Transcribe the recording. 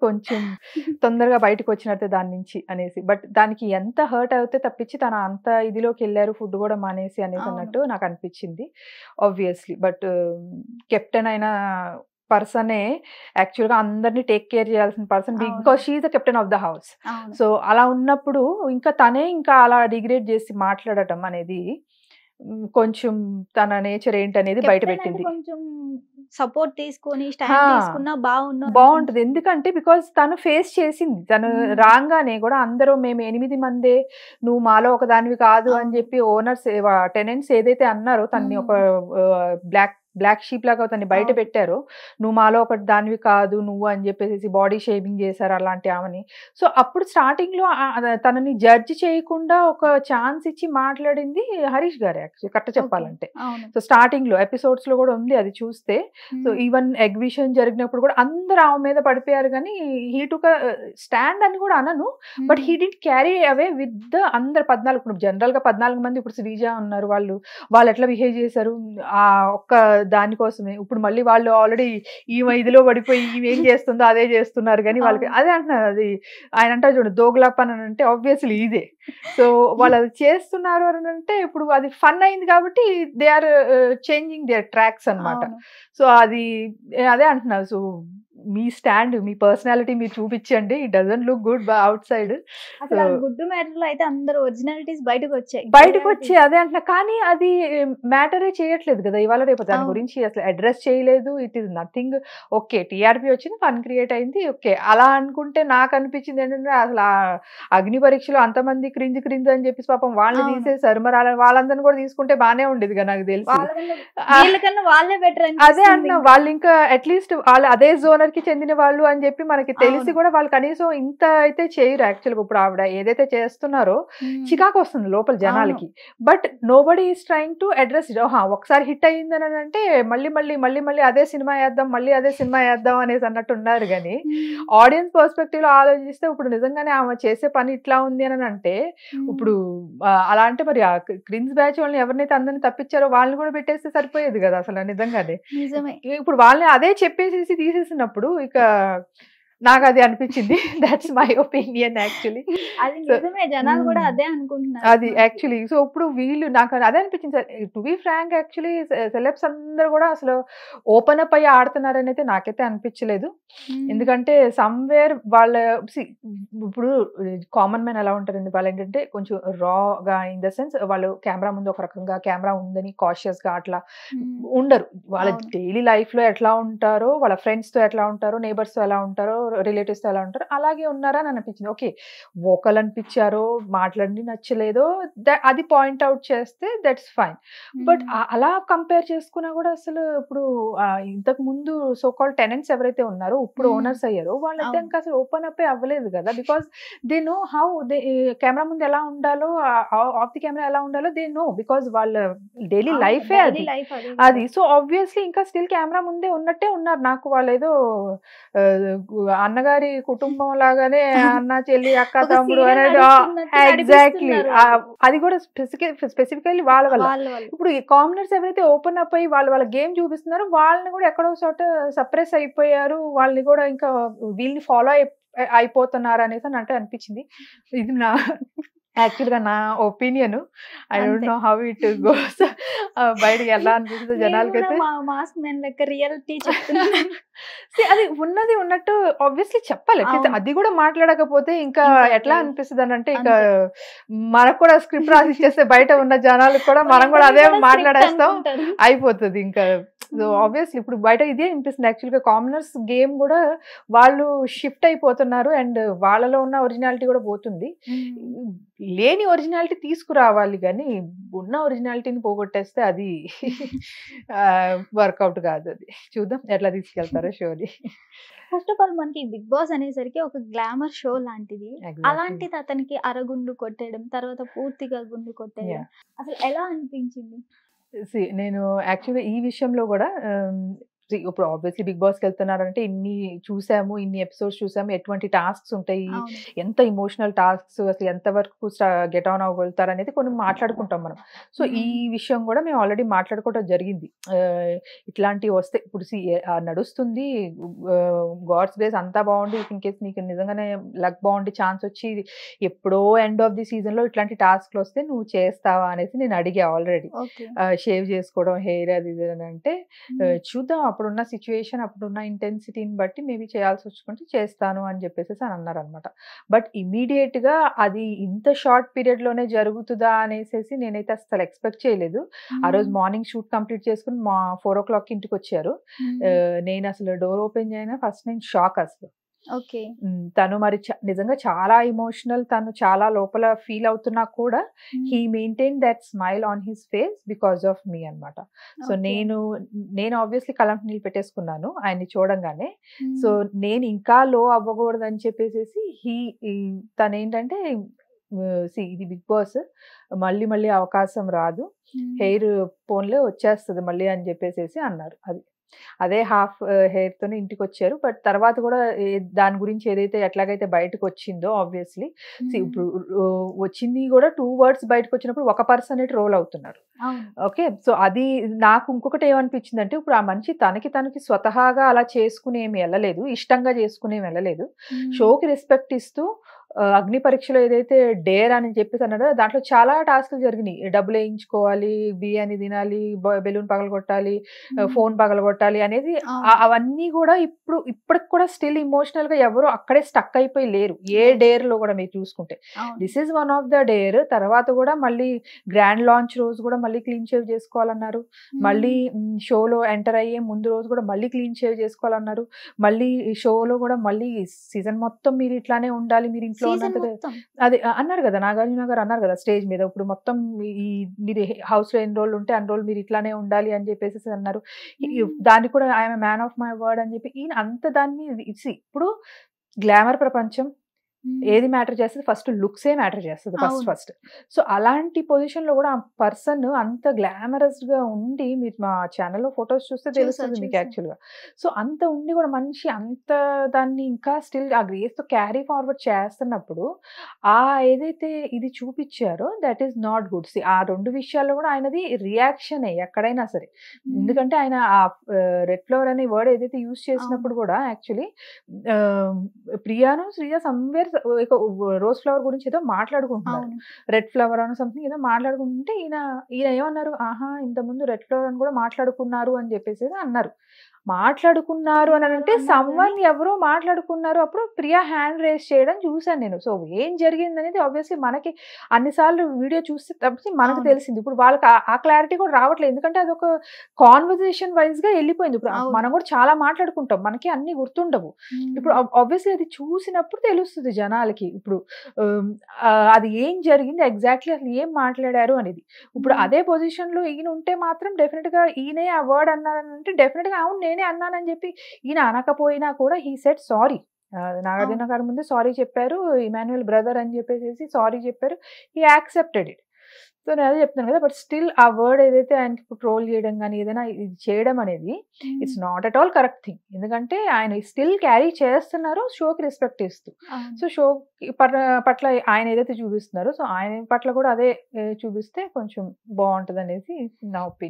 కొంచెం తొందరగా బయటకొచ్చినట్టే దాని నుంచి అనేసి. బట్ దానికి ఎంత హర్ట్ అవుతే తప్పించి తను అంత ఇదిలోకెళ్లారు ఫుడ్ గూడా మానేసి అనేసి అవును. అన్నట్టు నాకనిపిచ్చింది. ఆబ్వియస్‌లీ. బట్ కెప్టెన్ అయిన పర్సనే యాక్చువల్‌గా అందరిని టేక్ కేర్ చేయాల్సిన పర్సన్ అవును. Because she is the captain of the house. అవును. సో, అలా ఉన్నప్పుడు ఇంకా తనే ఇంకా అలా డిగ్రేడ్ చేసి మాట్లాడటం అనేది కొంచెం తన నేచర్ ఏంటనేది బయట కెప్టెన్ అంటే పెట్టింది. కొంచెం సపోర్ట్ తీసుకొని హా! స్టాండ్ తీసుకున్నా బావుండు బావుంటది. అనిపించింది. ఎందుకంటే బికాజ్ తను ఫేస్ చేసింది. తను రాంగానే గూడా అందరూ మేము 8 మందే, నువ్వు మాలో ఒకదానివి కాదు అని అవును. జెప్పి ఓనర్స్ టెనెంట్స్ ఏదైతే అన్నారో తనని ఒక బ్లాక్ షీప్ లాగా తనని బయట అవును. పెట్టారో, నువ్వు మాలో ఒకటి దానివి కాదు నువ్వు అని జెప్పేసేసి బాడీ షేమింగ్ చేశారు అలాంటి ఆమెని. సో, అప్పుడు స్టార్టింగ్‌లో తనని జడ్జ్ చేయకుండా ఒక ఛాన్స్ ఇచ్చి మాట్లాడింది హరీష్ గారే యాక్చువల్లీ కరెక్ట్ ఓకే. చెప్పాలంటే. అవును. సో, స్టార్టింగ్‌లో ఎపిసోడ్స్‌లో గూడా ఉంది అది చూస్తే. సో, ఈవెన్ ఎగ్ విషయం జరిగినప్పుడు కూడా అందరూ ఆమె మీద పడిపోయారు గానీ, హీ టుక్ స్టాండ్ అని కూడా అనను. But he did carry away with the అందరు 14 ఇప్పుడు జనరల్‌గా 14 మంది ఇప్పుడు శ్రీజ ఉన్నారు. వాళ్ళు ఎట్లా బిహేవ్ చేశారు. ఒక్క దాని కోసమే. ఇప్పుడు మళ్ళీ వాళ్ళు ఆల్రెడీ ఈమె ఇదిలో పడిపోయి ఈమె ఏం చేస్తుందో అదే చేస్తున్నారు గానీ వాళ్ళకి అవును. అదే అంటున్నారు అది ఆయన అంటారు చూడు దోగులాపన్ అని అంటే ఆబ్వియస్లీ ఇదే. సో, వాళ్ళు అది చేస్తున్నారు అని అంటే ఇప్పుడు అది ఫన్ అయింది కాబట్టి they are changing their tracks అన్నమాట. అవును. సో, అది అదే అంటున్నా. సో, మీ స్టాండ్, మీ పర్సనాలిటీ మీరు చూపించండి. It doesn't look good outside. So, అసలు ఆ గుడ్డు మ్యాటర్‌లో అయితే అందరు ఒరిజినాలిటీస్ బయటకొచ్చాయి. బయటకొచ్చి రియాలిటీస్. అదే అంటున్నా. కానీ అది మ్యాటరే చేయట్లేదు కదా! ఇవాళ రేపు దాని అవును. గురించి అసలు అడ్రెస్ చేయలేదు. It is nothing. Okay. TRP వచ్చింది. ఫన్ క్రియేట్ అయింది. ఓకే. అలా అనుకుంటే నాకనిపించింది ఏంటంటే అసలు అగ్ని పరీక్షలో అంతమంది క్రింజ్ అని చెప్పేసి పాపం వాళ్ళని అవును. తీసేసారు. మరి వాళ్ళందరిని కూడా తీసుకుంటే బానే ఉండేదిగా నాకు తెలిసి. వాళ్ళకన్నా ఆహ్, వీళ్ళకన్నా వాళ్ళే బెటర్ అదే అనిపిస్తుంది అంటున్నా. ఇంకా. వాళ్ళింకా అట్‌లీస్ట్ వాళ్ళు అదే జోనర్‌కి చెందిన వాళ్ళు అని చెప్పి మనకి తెలిసి అవును. కూడా వాళ్ళు కనీసం ఇంత అయితే చేయరు యాక్చువల్‌గా. ఇప్పుడు ఆవిడ ఏదైతే చేస్తున్నారో చికాకొస్తుంది లోపల అవును. జనాలకి. But nobody is trying to address it. ఒకసారి హిట్ అయిందనంటే మళ్ళీ అదే సినిమా యేద్దాం, మళ్ళీ అదే సినిమా యేద్దాం అనేసి అన్నట్టు ఉన్నారు గానీ, ఆడియన్స్ పర్స్‌పెక్టివ్‌లో ఆలోచిస్తే ఇప్పుడు నిజంగానే ఆమె చేసే పని ఇట్లా ఉంది అనంటే, ఇప్పుడు అలా అంటే మరి ఆ క్రిన్స్ బ్యాచ్ వాళ్ళని ఎవరినైతే అందరిని తప్పించారో వాళ్ళని కూడా పెట్టేస్తే సరిపోయేది గదా! అసలు నిజంగానే. నిజమే. ఇప్పుడు వాళ్ళని అదే చెప్పేసేసి తీసేసినప్పుడు ఇక నాకది అనిపించింది. Thoughts my opinion actually. అది సో, నిజమే. జనాలు కూడా అదే అనుకుంటున్నారు అది మనకి. యాక్చువల్లీ. సో, ఇప్పుడు వీళ్ళు నాకు అదే అనిపించింది sir. To be frank actually celebs అందరూ గూడా అసలు ఓపెన్ అప్ అయ్యి ఆడుతున్నారనైతే నాకైతే అనిపించలేదు. ఎందుకంటే సమ్‌వేర్ వాళ్ళ సీ ఇప్పుడు కామన్ మ్యాన్ ఎలా ఉంటారండి వాళ్ళేంటంటే కొంచెం రా‌గా ఇన్ ద సెన్స్ వాళ్ళు కెమెరా ముందు ఒక రకంగా కెమెరా ఉందని కాషియస్‌గా అట్లా ఉండరు. వాళ్ళ అవును. డైలీ లైఫ్‌లో ఎట్లా ఉంటారో, వాళ్ళ ఫ్రెండ్స్‌తో ఎట్లా ఉంటారో, నైబర్స్‌తో ఎలా ఉంటారో, రిలేటివ్స్‌తో ఎలా ఉంటారో అలాగే ఉన్నారని అనిపించింది. ఓకే. వోకల్ అనిపించారో, మాట్లాడింది నచ్చలేదో అది పాయింట్ ఔట్ చేస్తే దట్స్ ఫైన్. బట్ అలా కంపేర్ చేసుకున్నా గూడా అసలు ఇప్పుడు ఇంతకు ముందు సో కాల్డ్ టెనెంట్స్ ఎవరైతే ఉన్నారో, ఇప్పుడు ఓనర్స్ అయ్యారో వాళ్ళైతే అవును. ఇంకా అసలు ఓపెన్ అప్పే అవ్వలేదు గదా! Because they know how camera ముందు ఎలా ఉండాలో, ఆఫ్ ది కెమెరా ఎలా ఉండాలో దే నో. బికాజ్ వాళ్ళ డైలీ అవును. లైఫే డైలీ అది. లైఫ్ అదే అది. కదా! సో, ఆబ్వియస్‌లీ ఇంకా స్టిల్ కెమెరా ముందే ఉన్నట్టే ఉన్నారు. నాకు వాళ్ళేదో అన్నగారి కుటుంబం లాగానే అన్న, చెల్లి, అక్క, ఒక తమ్ముడు సీరియల్ అనేది నడుస్తున్నట్టు ఎగ్జాక్ట్‌లీ. నడిపిస్తున్నారు వాళ్ళు. అది కూడా స్పెసిఫికల్లీ వాళ్ళ వల్ల. వాళ్ళు. ఇప్పుడు ఈ కామనర్స్ ఎవరైతే ఓపెన్ అప్ అయ్యి వాళ్ళ గేమ్ చూపిస్తున్నారో వాళ్ళని కూడా ఎక్కడో చోట సప్రెస్ అయిపోయారు. వాళ్ళని కూడా ఇంకా వీళ్ళని ఫాలో అయిపోతున్నారు అనేసి నాకు అనిపించింది. ఇది యాక్చువల్‌గా నా ఒపీనియన్. ఐ డోంట్ అంతే. Know how it goes. బయటకి ఎలా అనిపిస్తదో మేము కూడా జనాలకైతే. మాస్క్ మ్యాన్ లెక్క రియాలిటీ చెప్తున్నాం. అది ఉన్నది ఉన్నట్టు ఆబ్వియస్లీ చెప్పాలి. అట్లీస్ట్ అవును. అది కూడా మాట్లాడకపోతే ఇంకా ఇంకా ఎట్లా అది అనిపిస్తదనంటే ఇక అంతే. మనకు కూడా స్క్రిప్ట్ రాసి ఇచ్చేస్తే బయట ఉన్న జనాలకు కూడా మనం కూడా అదే వాళ్ళిద్దరిని కూడా స్క్రిప్ట్ మాట్లాడేస్తాం. అనుకుంటారు. అయిపోతది ఇంకా. సో, ఆబ్వియస్లీ ఇప్పుడు బయట ఇదే అనిపిస్తుంది యాక్చువల్‌గా కామనర్స్ గేమ్ గూడా వాళ్ళు షిఫ్ట్ అయిపోతున్నారు. అండ్ వాళ్ళలో ఉన్న ఒరిజినాలిటీ కూడా పోతుంది. లేని ఒరిజినాలిటీ తీసుకురావాలి గానీ, ఉన్న ఒరిజినాలిటీని పోగొట్టేస్తే అది వర్కౌట్ కాదది. చూద్దాం ఎట్లా తీసుకెళ్తారో షోని. ఫస్ట్ ఆఫ్ ఆల్ మనకి 'బిగ్ బాస్' అనేసరికి ఒక గ్లామర్ షో లాంటిది. ఎగ్జాక్ట్‌లీ. అలాంటిది అతనికి అరగుండు కొట్టేయడం, తర్వాత పూర్తిగా గుండు కొట్టేయడం యాహ్! అసలు ఎలా అనిపించింది? నేను యాక్చువల్‌గా ఈ విషయంలో గూడా ఇప్పుడు ఆబ్వియస్లీ బిగ్ బాస్కి వెళ్తున్నారంటే ఇన్ని చూసాము, ఇన్ని ఎపిసోడ్స్ చూసాము, ఎటువంటి టాస్క్స్ ఉంటాయి, అవును. ఎంత ఇమోషనల్ టాస్క్స్, అసలు ఎంతవరకు గెట్ ఆన్ అవ్వగలుగుతారు అనేది కొన్ని మాట్లాడుకుంటాం మనం. సో ఈ విషయం కూడా మేము ఆల్రెడీ మాట్లాడుకోవడం జరిగింది. ఇట్లాంటివి వస్తే ఇప్పుడు నడుస్తుంది, గాడ్స్ గ్రేస్ అంతా బాగుండి, ఇన్ కేస్ నీకు నిజంగానే లక్ బాగుండి ఛాన్స్ వచ్చి ఎప్పుడో ఎండ్ ఆఫ్ ది సీజన్ లో ఇట్లాంటి టాస్క్లు వస్తే నువ్వు చేస్తావా అనేసి నేను అడిగా ఆల్రెడీ. ఓకే. షేవ్ చేసుకోవడం, హెయిర్ అది ఇది అని అంటే చూద్దాం అప్పుడున్న సిచ్యువేషన్, అప్పుడున్న ఇంటెన్సిటీని బట్టి మేబీ చేయాల్సి వచ్చుకుంటే చేస్తాను అని చెప్పేసి అని అన్నారనమాట. బట్ ఇమీడియట్ గా అది ఇంత షార్ట్ పీరియడ్ లోనే జరుగుతుందా అనేసి నేనైతే అసలు ఎక్స్పెక్ట్ చేయలేదు. ఆ రోజు మార్నింగ్ షూట్ కంప్లీట్ చేసుకుని 4 o'clock ఇంటికి వచ్చారు. నేను అసలు డోర్ ఓపెన్ చేయనా ఫస్ట్ నేను షాక్ అసలు. ఓకే. తను మరి నిజంగా చాలా ఎమోషనల్, తను చాలా లోపల ఫీల్ అవుతున్నా కూడా he maintain that smile on his face because of me అన్నమాట. సో నేను ఆబ్వియస్లీ కళ్ళంట నీళ్ళు పెట్టేసుకున్నాను ఆయన్ని చూడంగానే. సో నేను ఇంకా లో అవ్వకూడదు అని చెప్పేసి తనేంటంటే ఇది బిగ్ బాస్, మళ్ళీ మళ్ళీ అవకాశం రాదు, హెయిర్ పోన్లే వచ్చేస్తుంది మళ్ళీ అని చెప్పేసి అన్నారు. అదే హాఫ్ హెయిర్ తోనే ఇంటికి వచ్చారు. బట్ తర్వాత కూడా దాని గురించి ఏదైతే ఎట్లాగైతే బయటకు వచ్చిందో ఆబ్వియస్లీ ఇప్పుడు వచ్చింది కూడా 2 words బయటకు వచ్చినప్పుడు ఒక పర్సన్ రోల్ అవుతున్నారు. ఓకే. సో అది నాకు ఇంకొకటి ఏమనిపించింది అంటే, ఇప్పుడు ఆ మనిషి తనకి స్వతహాగా అలా చేసుకుని ఏమి వెళ్ళలేదు, ఇష్టంగా చేసుకుని ఏమి వెళ్ళలేదు. షోకి రెస్పెక్ట్ ఇస్తూ అగ్ని పరీక్షలో ఏదైతే డేర్ అని చెప్పేసి అన్నాడో దాంట్లో చాలా టాస్క్లు జరిగినాయి. డబ్బులు వేయించుకోవాలి, బిర్యానీ తినాలి, బెలూన్ పగలగొట్టాలి, ఫోన్ పగలగొట్టాలి అనేది అవన్నీ కూడా ఇప్పటికి కూడా స్టిల్ ఇమోషనల్ గా ఎవరు అక్కడే స్టక్ అయిపోయి లేరు. ఏ డేర్ లో కూడా మీరు చూసుకుంటే this is one of the dare. తర్వాత కూడా మళ్ళీ గ్రాండ్ లాంచ్ రోజు కూడా మళ్ళీ క్లీన్ షేవ్ చేసుకోవాలన్నారు. మళ్ళీ షోలో ఎంటర్ అయ్యే ముందు రోజు కూడా మళ్ళీ క్లీన్ షేవ్ చేసుకోవాలన్నారు. మళ్ళీ షోలో కూడా మళ్ళీ సీజన్ మొత్తం మీరు ఇట్లానే ఉండాలి, మీరు ఇంట్లో అది అన్నారు కదా, నాగార్జున గారు అన్నారు కదా స్టేజ్ మీద, ఇప్పుడు మొత్తం మీరు హౌస్ లో ఎన్ని రోజులు ఉంటే అన్ని రోజులు మీరు ఇట్లానే ఉండాలి అని చెప్పేసి అన్నారు. దాన్ని కూడా I'm man of my word అని చెప్పి ఈయన అంత దాన్ని ఇప్పుడు గ్లామర్ ప్రపంచం ఏది మ్యాటర్ చేస్తుంది, ఫస్ట్ లుక్సే మ్యాటర్ చేస్తుంది ఫస్ట్. సో అలాంటి పొజిషన్ లో కూడా ఆ పర్సన్ అంత గ్లామరస్ గా ఉండి, మీరు మా ఛానల్లో ఫొటోస్ చూస్తే తెలుస్తుంది మీకు యాక్చువల్ గా. సో అంత ఉండి కూడా మనిషి అంత దాన్ని ఇంకా స్టిల్ ఆ గ్రేస్ తో క్యారీ ఫార్వర్డ్ చేస్తున్నప్పుడు ఏదైతే ఇది చూపించారో దట్ ఈస్ నాట్ గుడ్. ఆ 2 విషయాల్లో కూడా ఆయనది రియాక్షన్ ఎక్కడైనా సరే. ఎందుకంటే ఆయన ఆ రెడ్ ఫ్లవర్ అనే వర్డ్ ఏదైతే యూజ్ చేసినప్పుడు కూడా యాక్చువల్లీ ప్రియాను శ్రీజ సమ్వేర్ రోజ్ ఫ్లవర్ గురించి ఏదో మాట్లాడుకుంటున్నారు, రెడ్ ఫ్లవర్ అని సంథింగ్ ఏదో మాట్లాడుకుంటుంటే ఈయన ఏమన్నారు, ఇంత ముందు రెడ్ ఫ్లవర్ అని కూడా మాట్లాడుకున్నారు అని చెప్పేసి అన్నారు. మాట్లాడుకున్నారు అని అంటే సమ్వన్ ఎవరో మాట్లాడుకున్నారు. అప్పుడు ప్రియా హ్యాండ్ రేస్ చేయడం చూసాను నేను. సో ఏం జరిగింది అనేది ఆబ్వియస్లీ మనకి అన్నిసార్లు వీడియో చూస్తే తప్పి మనకు తెలిసింది. ఇప్పుడు వాళ్ళకి ఆ క్లారిటీ కూడా రావట్లేదు, ఎందుకంటే అది ఒక కాన్వర్జేషన్ వైజ్ గా వెళ్ళిపోయింది. ఇప్పుడు మనం కూడా చాలా మాట్లాడుకుంటాం, మనకి అన్ని గుర్తుండవు. ఇప్పుడు ఆబ్వియస్లీ అది చూసినప్పుడు తెలుస్తుంది జనాలకి ఇప్పుడు అది ఏం జరిగింది, ఎగ్జాక్ట్లీ అసలు ఏం మాట్లాడారు అనేది. ఇప్పుడు అదే పొజిషన్ లో ఈయన ఉంటే మాత్రం డెఫినెట్ గా ఈయనే ఆ వర్డ్ అన్నారంటే డెఫినెట్ గా అవును నేనే అన్నానని చెప్పి ఈయన అనకపోయినా కూడా హీ సెడ్ సారీ. నాగార్జున గారి ముందు సారీ చెప్పారు, ఇమాన్యుయల్ బ్రదర్ అని చెప్పేసి సారీ చెప్పారు, హీ యాక్సెప్టెడ్ ఇట్. సో నేను అదే చెప్తాను కదా, బట్ స్టిల్ ఆ వర్డ్ ఏదైతే ఆయనకి ఇప్పుడు ట్రోల్ చేయడం కానీ ఏదైనా ఇది చేయడం అనేది it's not at all correct thing. ఎందుకంటే ఆయన స్టిల్ క్యారీ చేస్తున్నారు షోకి రెస్పెక్ట్ ఇస్తూ. సో షో పట్ల ఆయన ఏదైతే చూపిస్తున్నారో సో ఆయన పట్ల కూడా అదే చూపిస్తే కొంచెం బాగుంటుంది అనేసి నా ఒపీనియన్.